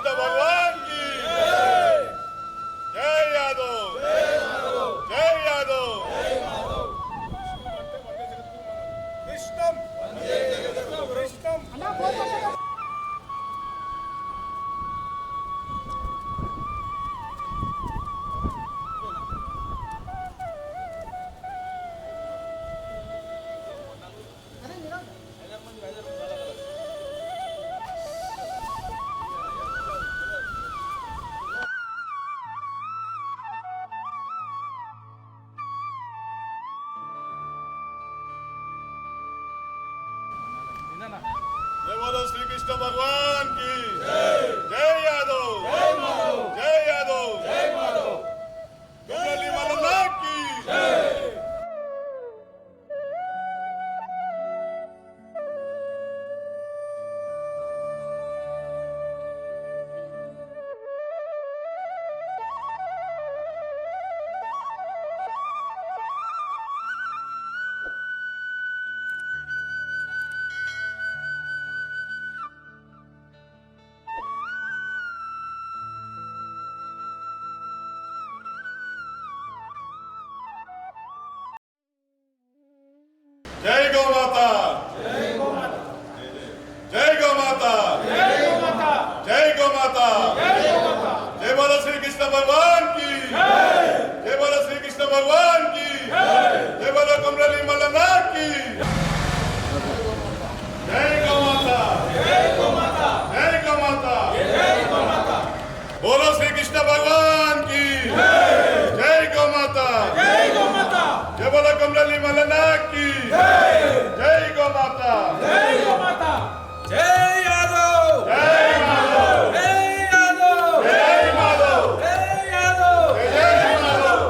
कृष्ण भगवान की जय यादव जय यादव कृष्णम कृष्णम जय बोलो श्री कृष्ण भगवान की जय यादव जय माधव जय यादव जय माधव कुंडली मल्लनाथ की जय गौ माता जय गौ माता जय गौ माता जय गौ माता जय गौ माता जय गौ माता जय बोलो श्री कृष्ण भगवान की जय बोलो श्री कृष्ण भगवान की जय बोलो कुंडली मल्लनाथ की जय गौ माता जय गौ माता जय गौ माता जय गौ माता बोलो श्री कृष्ण भगवान की जय गौ माता जय गौ माता जय बोलो कुंडली मल्लनाथ की जय गौ माता जय गौ माता जय यादव जय माधव जय यादव जय माधव जय यादव जय माधव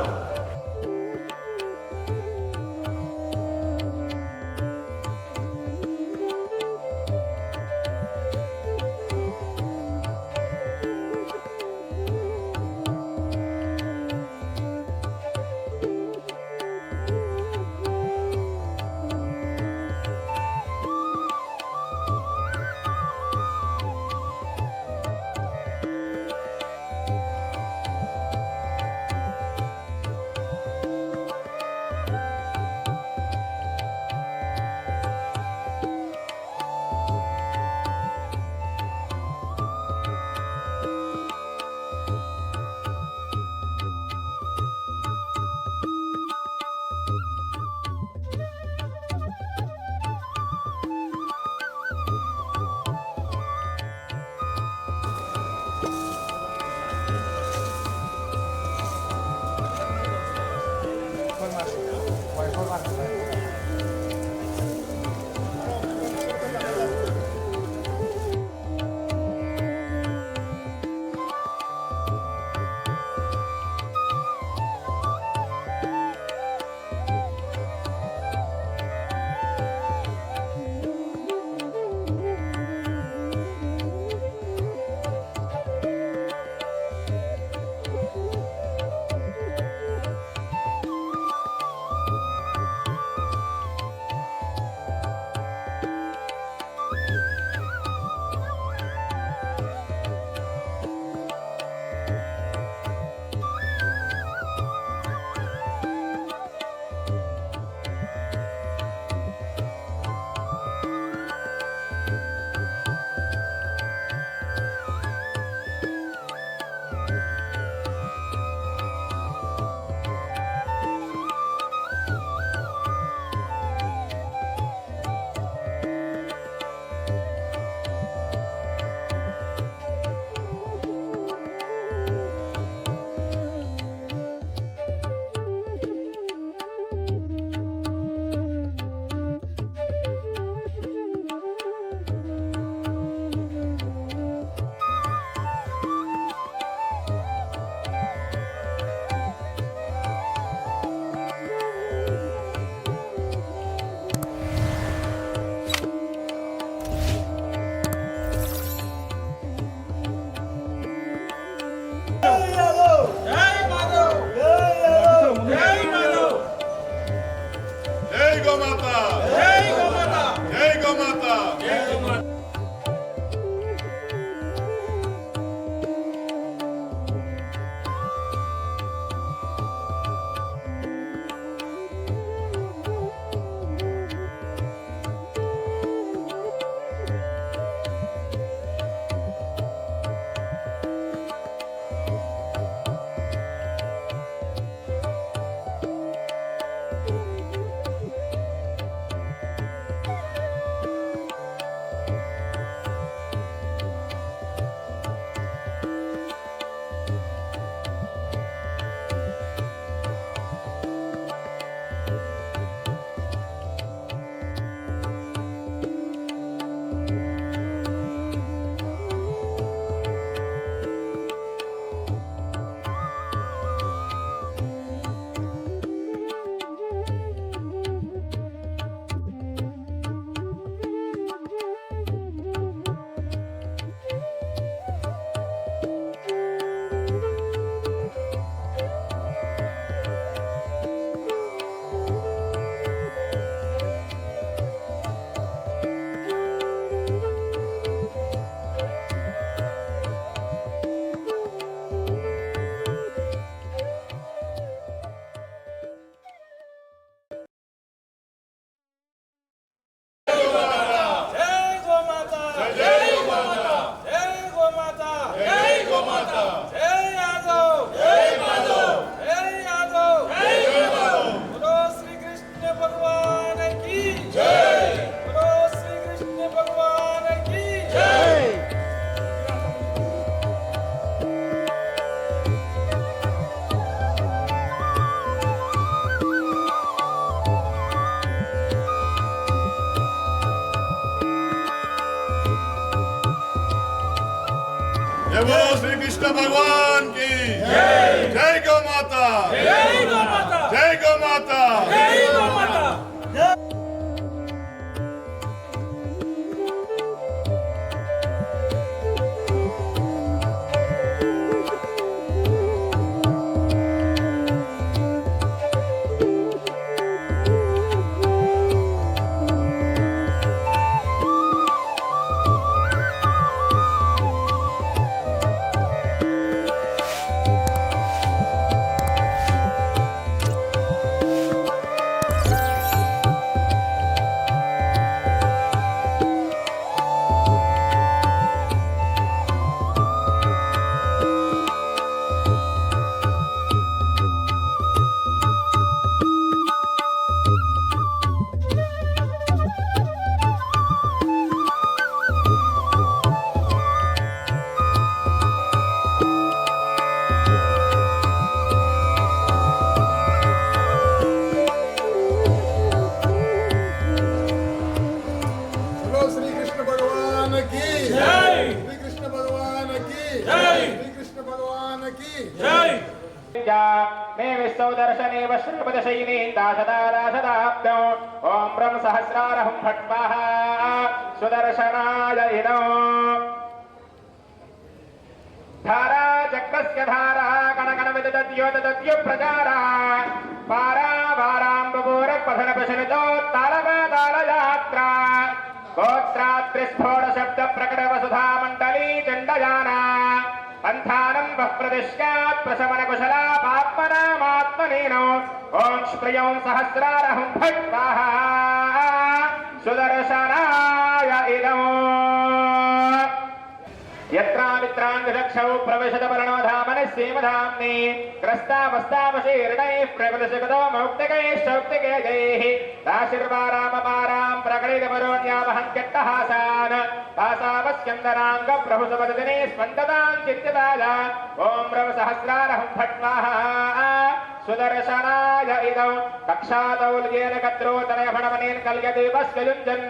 कृष्ण भगवान की जय गौ माता जय गौ माता जय गौ माता जय गौ माता। मे विश्वदर्शनेव श्रीपदशयिनी दाशदादाशदाब्दौ ओम ब्रह्म सहस्रारहं फट् स्वाहा सुदर्शनाय इदौ धारा चक्रस्य धारा कणकणविदद्योतद्यो प्रचारा पारा वाराम्बूर पठन पशनितो तालयात्रा गोत्रात्रिस्फोट शब्द प्रकट वसुधा मंडली चंडयाना पंथानं बह्प्रदिश्यात् प्रशमन कुशला पात्मनामात्मनेनो ओं श्रियं सहस्रारहं फट् स्वाहा सुदर्शनाय इदं यत्रामित्राङ्गचक्षौ प्रविशतपर्णो धामनस्येमधाम्नि क्रस्तावस्तावशीर्णैः प्रकृतिशगतो मौक्तिकैः शौक्तिकेजैः दाशिर्वारामपारां प्रकटितमरोण्यावहं केट्टहासान् तासावस्यन्दनाङ्ग प्रभुसपददिने स्पन्दतां चिन्तिताय ॐ ब्रह्मसहस्रारहं फट् स्वाहा सुदर्शनाय इदौ कक्षादौल्येन कत्रोतनयफणमनेन कल्यदीपस्य युञ्जन्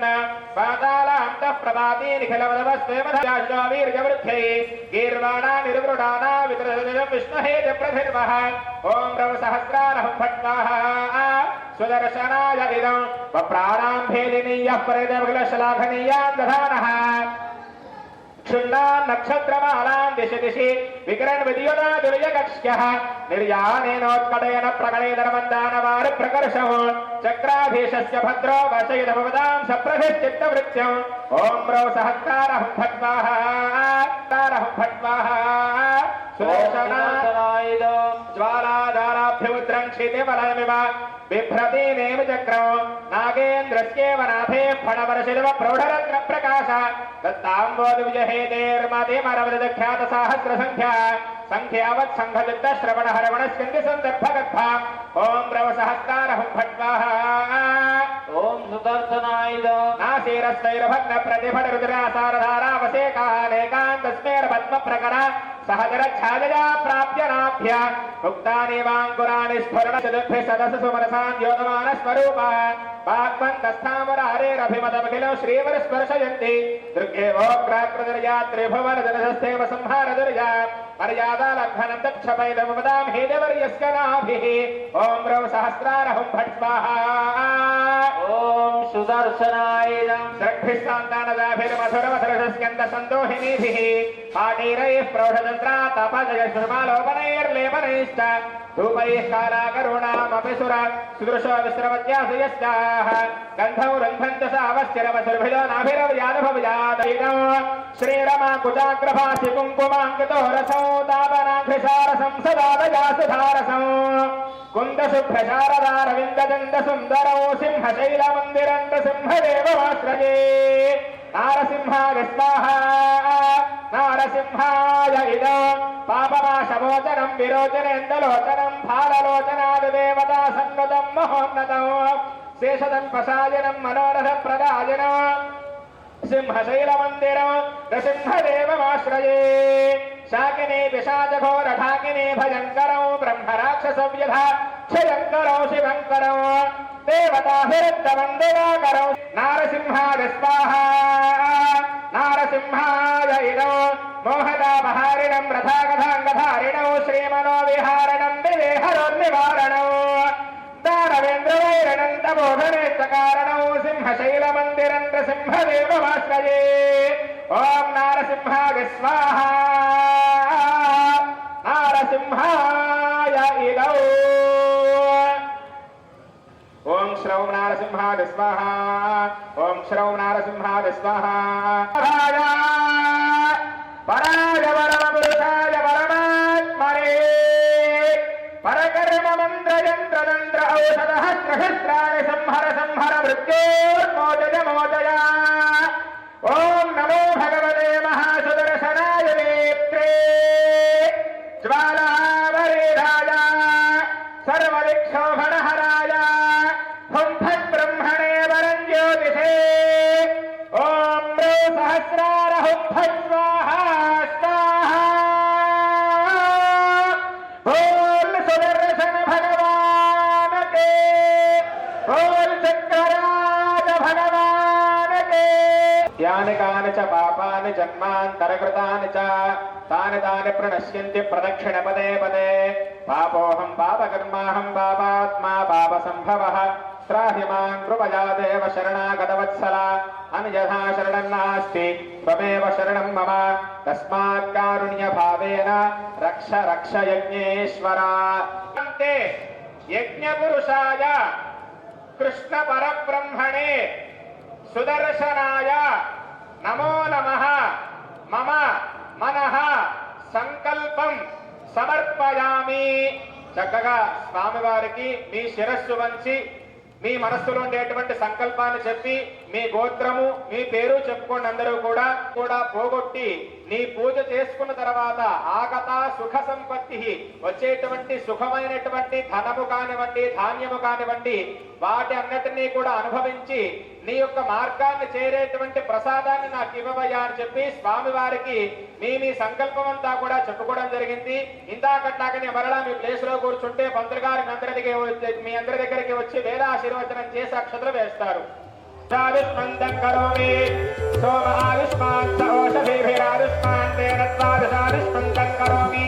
पातालान्तः प्रभाती निखिलवदवस्वेमधावीर्यवृद्ध्यै गीर्वाणा निर्वृणाना वितरजं विष्णुहे प्रथिर्वः ॐ ब्रह्मसहस्रारहं फट् स्वाहा सुदर्शनाय इदं प्राणाम्भेदिनीयः परिदेवकुलशलाघनीयान् दधानः क्षुण्णान् नक्षत्रमालां दिशि दिशि विकिरण विद्युता दुर्यकक्ष्यः निर्यानेनोत्कटेन प्रकटेदर्मन्दानवार प्रकर्षौ चक्राधीशस्य भद्रो वशयितभवतां सप्रधिश्चित्तवृत्त्यम् ॐ ब्रह्मसहस्रारहं फट् स्वाहा सुदर्शनाय ज्वालाधाराभ्युद्रं क्षितिबलमिव बिभ्रति नेम चक्रौ नागेन्द्रस्येव नाथे फणवर्षितव प्रौढरत्न प्रकाश दत्ताम्बोधविजहेतेर्मतिमरवदख्यात सहस्र संख्या संख्यावत् संघयुक्त श्रवण हरवण स्कन्धि सन्दर्भगद्भा ॐ ब्रह्मसहस्रारहं फट् स्वाहा ॐ सुदर्शनाय नासीरस्तैर्भग्न प्रतिफट रुद्रासारधारावसेकानेकान्तस्मेर् पद्मप्रकरा सहजरच्छादया प्राप्य नाभ्य उक्तानि वाङ्कुराणि स्फुरण चतुर्भि सदस सुमनसान् योगमान स्वरूपा वाग्वन्तस्थामरारेरभिमतमखिलो श्रीवर स्पर्शयन्ति दृग्गेवोग्राकृतिर्या त्रिभुवनजनस्थेव संहारदुर्या मर्यादा लङ्घनं तत्क्षपैदमदां हेदेवर्यस्य नाभिः ॐ ब्रह्मसहस्रारहं फट् स्वाहा ॐ सुदर्शनाय षड्भिस्तान्तानदाभिर्मधुरमधुरस्कन्दसन्दोहिनीभिः पाटीरैः प्रौढतन्त्रा तपजयस्मालोपनैर्लेपनैश्च धूपैः कालाकरुणामपि सुरा सुदृशो विस्रवत्यासयश्चाः गन्धौ रन्धन्त सावश्चिरवसुर्भिलो नाभिरव्यादभव्यादैनं श्रीरमा कुचाग्रभासि कुङ्कुमाङ्कितो रसौ तापनाघ्रिसारसं सदा दयासुधारसं कुन्दशुभ्रशारदारविन्ददन्दसुन्दरौ सिंहशैलमन्दिरन्दसिंहदेवमाश्रये नारसिंहाय स्वाहा नारसिंहाय इदं पापनाशमोचनं विरोचनेन्दलोचनं फाललोचनादिदेवता सन्नुतं महोन्नतं शेषदन्पशायनं मनोरथप्रदायनं सिंहशैलमन्दिरं नृसिंहदेवमाश्रये शाकिनी पिशाचघोरढाकिनी भयङ्करौ ब्रह्मराक्षसव्यधा क्षयङ्करौ शिवङ्करौ देवताभिरुद्धवन्दिनाकरौ नारसिंहाय स्वाहा नारसिंहाय इदं మోహదాపహారిణం రథాగధాంగధారిణౌ శ్రీమనో విహారణం వివేహరోన్నివారణౌ దానవేంద్రవైరణం తపోధనేత్తకారణౌ సింహశైలమందిరం నృసింహదేవమాశ్రయే ఓం నారసింహాయ స్వాహ నారసింహాయ ఇదౌ ఓం శ్రౌం నారసింహాయ స్వాహ ఓం శ్రౌం నారసింహాయ స్వాహ పరాయ పరమపురుషాయ పరమాత్మనే పరకర్మ మంత్రయంత్రతంత్ర ఔషధ సహస్రాణి సంహర సంహర మృత్యోర్మోచయ మోచయ ఓం నమో భగవతే మహాసుదర్శనాయ నేత్రే జ్వాలావరేరాయ సర్వదిక్షోభణహరాయ హుం ఫట్ బ్రహ్మణే వరం జ్యోతిషే ఓం మ్రౌ సహస్రార హుం ఫట్ స్వాహా స్వాహా బోల్ సుదర్శన భగవాన్ కే బోల్ చక్రరాజ భగవాన్ కే యాని కాని చ పాపాని జన్మాంతరకృతాని చ తాని తాని ప్రణశ్యంతి ప్రదక్షిణ పదే పదే పాపోహం పాపకర్మాహం పాపాత్మా పాపసంభవః త్రాహి మాం కృపయా దేవ శరణాగతవత్సల అన్యథా శరణం నాస్తి త్వమేవ శరణం మమ తస్మాత్ కారుణ్యభావేన రక్ష రక్ష యజ్ఞేశ్వర అంతే యజ్ఞపురుషాయ కృష్ణ పరబ్రహ్మణే సుదర్శనాయ నమో నమః మమ మనః సంకల్పం సమర్పయామి. చక్కగా స్వామివారికి మీ శిరస్సు వంచి మీ మనస్సులో ఉండేటువంటి సంకల్పాన్ని చెప్పి మీ గోత్రము మీ పేరు చెప్పుకోండి. అందరూ కూడా పోగొట్టి నీ పూజ చేసుకున్న తర్వాత ఆగత సుఖ సంపత్తి వచ్చేటువంటి సుఖమైనటువంటి ధనము కానివ్వండి ధాన్యము కానివ్వండి వాటి అన్నిటినీ కూడా అనుభవించి నీ యొక్క మార్గాన్ని చేరేటువంటి ప్రసాదాన్ని నాకు ఇవ్వవయ్యా అని చెప్పి స్వామివారికి మీ సంకల్పం అంతా కూడా చెప్పుకోవడం జరిగింది. ఇందాకట్లాగనే మరలా మీ ప్లేస్ లో కూర్చుంటే పంతులు గారు మీ అందరి దగ్గరికి వచ్చి వేదాశీర్వచనం చేసి అక్షతలు వేస్తారు. ఆయుష్మంతం కరోమి సోమ ఆయుష్మాన్ ఓషధీభిరాయుష్మాన్ తేనత్వాయుష్మంతం కరోమి.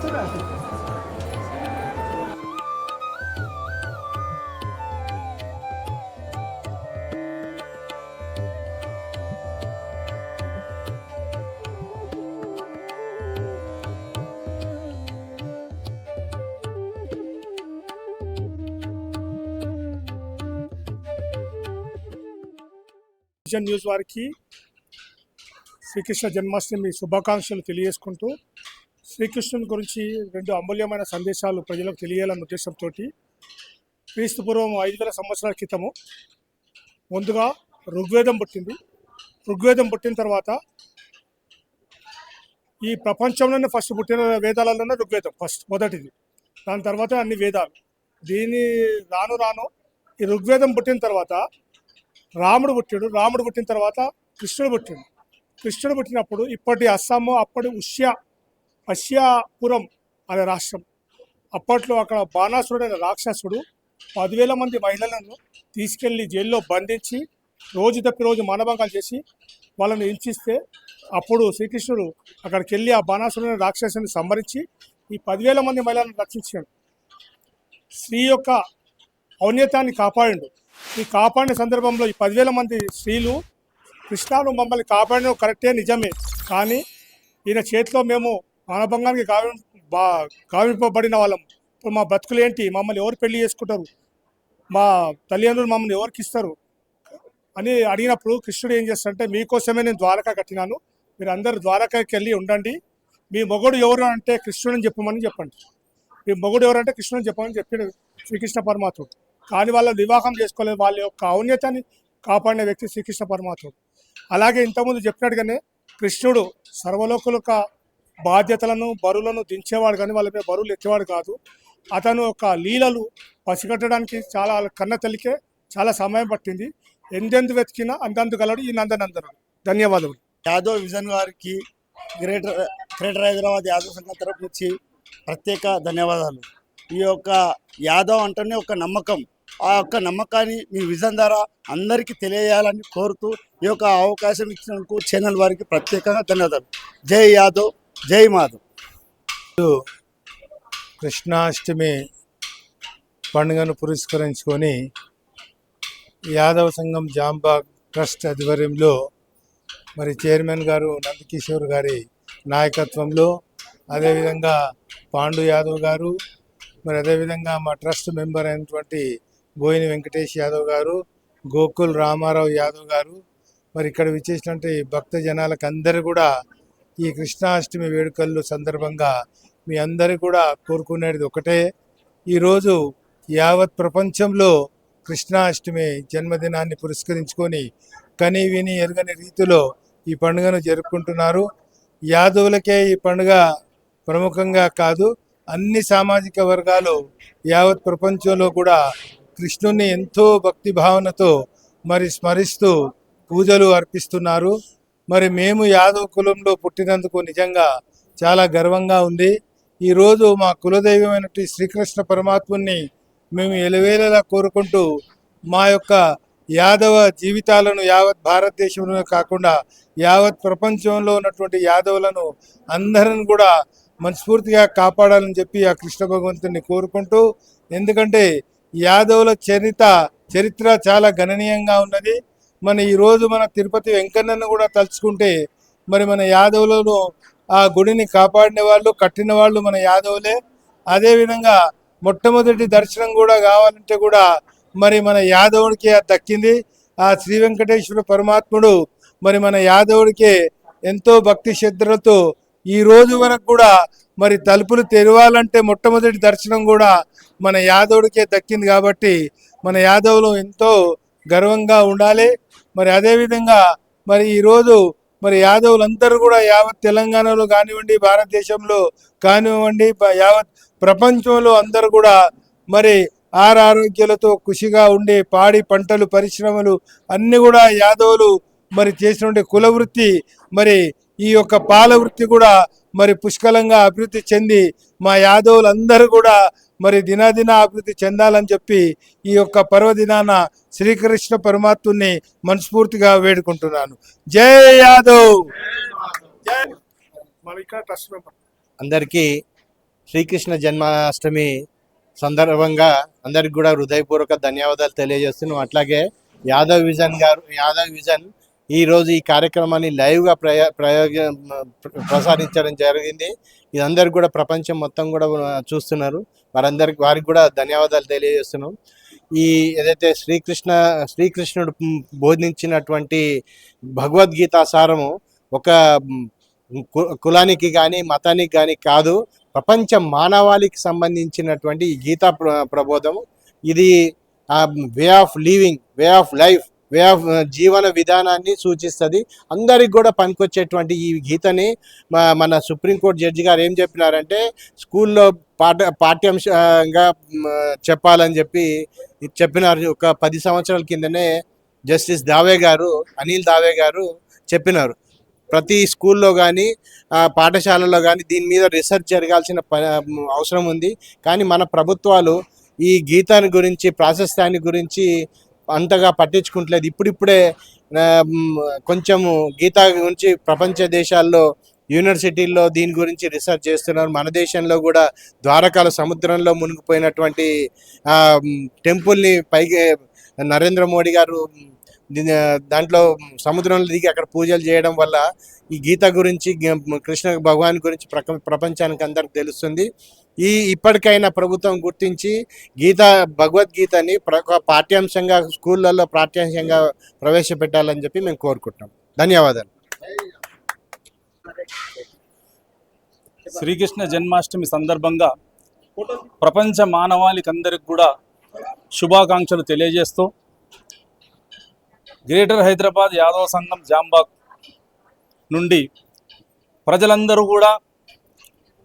విజన్ న్యూస్ వారికి శ్రీకృష్ణ జన్మాష్టమి శుభాకాంక్షలు తెలియజేసుకుంటూ శ్రీకృష్ణుని గురించి 2 అమూల్యమైన సందేశాలు ప్రజలకు తెలియాలన్న ఉద్దేశంతో క్రీస్తుపూర్వం 5000 సంవత్సరాల క్రితము ముందుగా ఋగ్వేదం పుట్టింది. ఋగ్వేదం పుట్టిన తర్వాత ఈ ప్రపంచంలోనే ఫస్ట్ పుట్టిన వేదాలలోనే ఋగ్వేదం మొదటిది. దాని తర్వాత అన్ని వేదాలు. దీని రాను రాను ఈ ఋగ్వేదం పుట్టిన తర్వాత రాముడు పుట్టిన తర్వాత కృష్ణుడు పుట్టినప్పుడు ఇప్పటి అస్సాము అప్పటి అశ్యాపురం అనే రాష్ట్రం. అప్పట్లో అక్కడ బాణాసురుడు అనే రాక్షసుడు 10,000 మంది మహిళలను తీసుకెళ్లి జైల్లో బంధించి రోజు తప్పి రోజు మానభంగాలు చేసి వాళ్ళని హింసిస్తే అప్పుడు శ్రీకృష్ణుడు అక్కడికి వెళ్ళి ఆ బాణాసురుడు రాక్షసుని సంహరించి ఈ 10,000 మంది మహిళలను రక్షించాడు. స్త్రీ యొక్క ఔన్నత్యాన్ని కాపాడిండు. ఈ కాపాడిన సందర్భంలో ఈ 10,000 మంది స్త్రీలు కృష్ణాను మమ్మల్ని కాపాడిన కరెక్టే నిజమే, కానీ ఈయన చేతిలో మేము మానభంగానికి గావింపబడిన వాళ్ళం. ఇప్పుడు మా బతుకులు ఏంటి, మమ్మల్ని ఎవరు పెళ్లి చేసుకుంటారు, మా తల్లిదండ్రులు మమ్మల్ని ఎవరికి ఇస్తారు అని అడిగినప్పుడు కృష్ణుడు ఏం చేస్తాడంటే, మీకోసమే నేను ద్వారకా కట్టినాను, మీరు అందరు ద్వారకాకి వెళ్ళి ఉండండి, మీ మొగుడు ఎవరు అంటే కృష్ణుడని చెప్పండి, మీ మొగుడు ఎవరంటే కృష్ణుని చెప్పమని చెప్పిన శ్రీకృష్ణ పరమాత్ముడు. కానీ వాళ్ళ వివాహం చేసుకోలేదు. వాళ్ళ యొక్క ఔన్నత్యాన్ని కాపాడిన వ్యక్తి శ్రీకృష్ణ పరమాత్ముడు. అలాగే ఇంతకుముందు చెప్పినట్టుగానే కృష్ణుడు సర్వలోకుల బాధ్యతలను బరువులను దించేవాడు, కానీ వాళ్ళ మీద బరువులు ఎత్తేవాడు కాదు. అతను యొక్క లీలలు పసిగట్టడానికి చాలా కన్న తల్లికే చాలా సమయం పట్టింది. ఎందెందు వెతికినా అంతందు గలడు ఈ నందనందనుడు. ధన్యవాదాలు. యాదవ్ విజన్ గారికి గ్రేటర్ హైదరాబాద్ యాదవ్ సంఘం తరపు నుంచి ప్రత్యేక ధన్యవాదాలు. ఈ యొక్క యాదవ్ అంటేనే ఒక నమ్మకం, ఆ యొక్క నమ్మకాన్ని మీ విజన్ ద్వారా అందరికీ తెలియజేయాలని కోరుతూ ఈ యొక్క అవకాశం ఇచ్చినందుకు ఛానల్ వారికి ప్రత్యేకంగా ధన్యవాదాలు. జై యాదవ్, జై మాధవ్. కృష్ణాష్టమి పండుగను పురస్కరించుకొని యాదవ సంఘం జాంబాగ్ ట్రస్ట్ ఆధ్వర్యంలో మరి చైర్మన్ గారు నందకిషోర్ గారి నాయకత్వంలో, అదేవిధంగా పాండు యాదవ్ గారు, మరి అదేవిధంగా మా ట్రస్ట్ మెంబర్ అయినటువంటి బోయిని వెంకటేష్ యాదవ్ గారు, గోకుల్ రామారావు యాదవ్ గారు, మరి ఇక్కడ విచ్చేసినటువంటి భక్త జనాలకు అందరూ కూడా ఈ కృష్ణాష్టమి వేడుకల్లో సందర్భంగా మీ అందరూ కూడా కోరుకునేది ఒకటే, ఈరోజు యావత్ ప్రపంచంలో కృష్ణాష్టమి జన్మదినాన్ని పురస్కరించుకొని కని విని ఎరగని రీతిలో ఈ పండుగను జరుపుకుంటున్నారు. యాదవులకే ఈ పండుగ ప్రముఖంగా కాదు, అన్ని సామాజిక వర్గాలు యావత్ ప్రపంచంలో కూడా కృష్ణుని ఎంతో భక్తి భావనతో మరి స్మరిస్తూ పూజలు అర్పిస్తున్నారు. మరి మేము యాదవ కులంలో పుట్టినందుకు నిజంగా చాలా గర్వంగా ఉంది. ఈరోజు మా కులదైవమైనటువంటి శ్రీకృష్ణ పరమాత్ముని మేము ఎలవేళలా కోరుకుంటూ మా యొక్క యాదవ జీవితాలను యావత్ భారతదేశంలో కాకుండా యావత్ ప్రపంచంలో ఉన్నటువంటి యాదవులను అందరిని కూడా మనస్ఫూర్తిగా కాపాడాలని చెప్పి ఆ కృష్ణ భగవంతుని కోరుకుంటూ, ఎందుకంటే యాదవుల చరిత్ర చాలా గణనీయంగా ఉన్నది. ఈరోజు మన తిరుపతి వెంకన్నను కూడా తలుచుకుంటే మరి మన యాదవులను ఆ గుడిని కాపాడిన వాళ్ళు కట్టిన వాళ్ళు మన యాదవులే. అదేవిధంగా మొట్టమొదటి దర్శనం కూడా కావాలంటే కూడా మరి మన యాదవుడికి దక్కింది. ఆ శ్రీ వెంకటేశ్వర పరమాత్ముడు మరి మన యాదవుడికి ఎంతో భక్తి శ్రద్ధలతో ఈ రోజు వరకు కూడా మరి తలుపులు తెరవాలంటే మొట్టమొదటి దర్శనం కూడా మన యాదవుడికే దక్కింది. కాబట్టి మన యాదవులు ఎంతో గర్వంగా ఉండాలి. మరి అదేవిధంగా మరి ఈరోజు మరి యాదవులందరూ కూడా యావత్ తెలంగాణలో కానివ్వండి, భారతదేశంలో కానివ్వండి, యావత్ ప్రపంచంలో అందరూ కూడా మరి ఆరోగ్యాలతో ఖుషిగా ఉండే పాడి పంటలు పరిశ్రమలు అన్నీ కూడా యాదవులు మరి చేసినటువంటి కుల వృత్తి, మరి ఈ యొక్క పాల వృత్తి కూడా మరి పుష్కలంగా అభివృద్ధి చెంది మా యాదవులందరూ కూడా మరి దినాదిన అభివృద్ధి చెందాలని చెప్పి ఈ యొక్క పర్వదినాన శ్రీకృష్ణ పరమాత్ముని మనస్ఫూర్తిగా వేడుకుంటున్నాను. జై యాదవ్. ట్రస్ట్ మెంబర్ అందరికీ శ్రీకృష్ణ జన్మాష్టమి సందర్భంగా అందరికి కూడా హృదయపూర్వక ధన్యవాదాలు తెలియజేస్తున్నాం. అట్లాగే యాదవ్ విజన్ ఈరోజు ఈ కార్యక్రమాన్ని లైవ్గా ప్రసారించడం జరిగింది. ఇదందరికి కూడా ప్రపంచం మొత్తం కూడా చూస్తున్నారు. వారికి కూడా ధన్యవాదాలు తెలియజేస్తున్నాం. ఈ ఏదైతే శ్రీకృష్ణుడు బోధించినటువంటి భగవద్గీత సారము ఒక కులానికి కానీ మతానికి కానీ కాదు, ప్రపంచ మానవాళికి సంబంధించినటువంటి ఈ గీతా ప్రబోధము. ఇది way of living, way of life, way of జీవన విధానాన్ని సూచిస్తుంది. అందరికి కూడా పనికొచ్చేటువంటి ఈ గీతని మన సుప్రీంకోర్టు జడ్జి గారు ఏం చెప్పినారంటే స్కూల్లో పాఠ్యాంశంగా చెప్పాలని చెప్పినారు. ఒక 10 సంవత్సరాల కిందనే జస్టిస్ అనిల్ దావే గారు చెప్పినారు. ప్రతి స్కూల్లో కానీ పాఠశాలలో కానీ దీని మీద రీసెర్చ్ జరగాల్సిన అవసరం ఉంది. కానీ మన ప్రభుత్వాలు ఈ గీతాన్ని గురించి, ప్రాశస్త్యాన్ని గురించి అంతగా పట్టించుకుంటలేదు. ఇప్పుడిప్పుడే కొంచెము గీతా గురించి ప్రపంచ దేశాల్లో యూనివర్సిటీల్లో దీని గురించి రీసెర్చ్ చేస్తున్నారు. మన దేశంలో కూడా ద్వారకాల సముద్రంలో మునిగిపోయినటువంటి టెంపుల్ని పైకి నరేంద్ర మోడీ గారు దాంట్లో సముద్రంలో దిగి అక్కడ పూజలు చేయడం వల్ల ఈ గీత గురించి, కృష్ణ భగవాన్ గురించి ప్రపంచానికి అందరికి తెలుస్తుంది. ఇప్పటికైనా ప్రభుత్వం గుర్తించి భగవద్గీతని పాఠ్యాంశంగా స్కూళ్ళల్లో పాఠ్యాంశంగా ప్రవేశపెట్టాలని చెప్పి మేము కోరుకుంటున్నాం. ధన్యవాదాలు. శ్రీకృష్ణ జన్మాష్టమి సందర్భంగా ప్రపంచ మానవాళికి అందరికి కూడా శుభాకాంక్షలు తెలియజేస్తూ గ్రేటర్ హైదరాబాద్ యాదవ సంఘం జాంబాగ్ నుండి ప్రజలందరూ కూడా,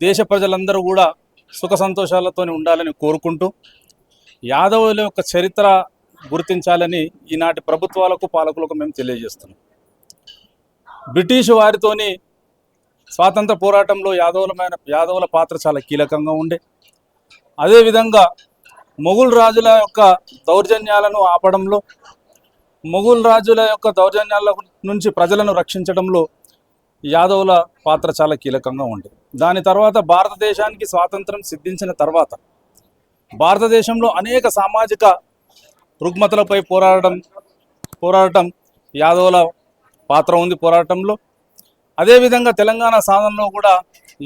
దేశ ప్రజలందరూ కూడా సుఖ సంతోషాలతో ఉండాలని కోరుకుంటూ యాదవుల యొక్క చరిత్ర గుర్తించాలని ఈనాటి ప్రభుత్వాలకు పాలకులకు మేము తెలియజేస్తున్నాం. బ్రిటిష్ వారితోని స్వాతంత్ర పోరాటంలో యాదవుల పాత్ర చాలా కీలకంగా ఉండే. అదేవిధంగా మొఘల్ రాజుల యొక్క దౌర్జన్యాలను ఆపడంలో, మొఘల్ రాజుల యొక్క దౌర్జన్యాల నుంచి ప్రజలను రక్షించడంలో యాదవుల పాత్ర చాలా కీలకంగా ఉంది. దాని తర్వాత భారతదేశానికి స్వాతంత్రం సిద్ధించిన తర్వాత భారతదేశంలో అనేక సామాజిక రుగ్మతలపై పోరాడటం యాదవుల పాత్ర ఉంది పోరాటంలో. అదేవిధంగా తెలంగాణ సాధనలో కూడా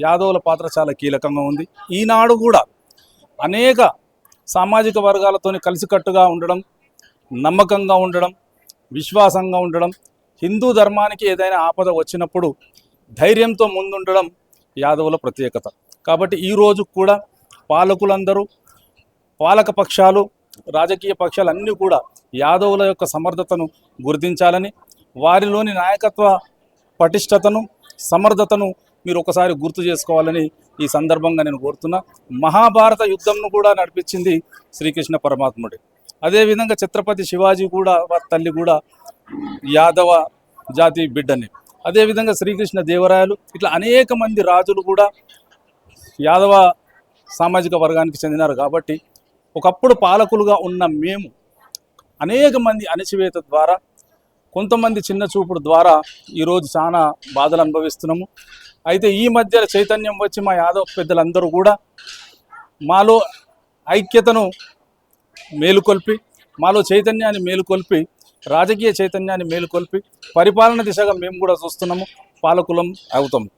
యాదవుల పాత్ర చాలా కీలకంగా ఉంది. ఈనాడు కూడా అనేక సామాజిక వర్గాలతోని కలిసికట్టుగా ఉండడం, నమ్మకంగా ఉండడం, విశ్వాసంగా ఉండడం, హిందూ ధర్మానికి ఏదైనా ఆపద వచ్చినప్పుడు ధైర్యంతో ముందుండడం యాదవుల ప్రత్యేకత. కాబట్టి ఈరోజు కూడా పాలకులందరూ, పాలక పక్షాలు, రాజకీయ పక్షాలు అన్నీ కూడా యాదవుల యొక్క సమర్థతను గుర్తించాలని, వారిలోని నాయకత్వ పటిష్టతను, సమర్థతను మీరు ఒకసారి గుర్తు చేసుకోవాలని ఈ సందర్భంగా నేను కోరుతున్నా. మహాభారత యుద్ధంను కూడా నడిపించింది శ్రీకృష్ణ పరమాత్ముడే. అదేవిధంగా ఛత్రపతి శివాజీ కూడా, వారి తల్లి కూడా యాదవ జాతి బిడ్డని. అదేవిధంగా శ్రీకృష్ణ దేవరాయలు, ఇట్లా అనేక మంది రాజులు కూడా యాదవ సామాజిక వర్గానికి చెందినారు. కాబట్టి ఒకప్పుడు పాలకులుగా ఉన్న మేము అనేక మంది అణచివేత ద్వారా, కొంతమంది చిన్న చూపుడు ద్వారా ఈరోజు చాలా బాధలు అనుభవిస్తున్నాము. అయితే ఈ మధ్య చైతన్యం వచ్చి మా యాదవ పెద్దలందరూ కూడా మాలో ఐక్యతను మేలుకొల్పి, మాలో చైతన్యాన్ని మేలుకొల్పి, రాజకీయ చైతన్యాన్ని మేలుకొల్పి పరిపాలన దిశగా మేము కూడా చూస్తున్నాము, పాలకులం అవుతాము.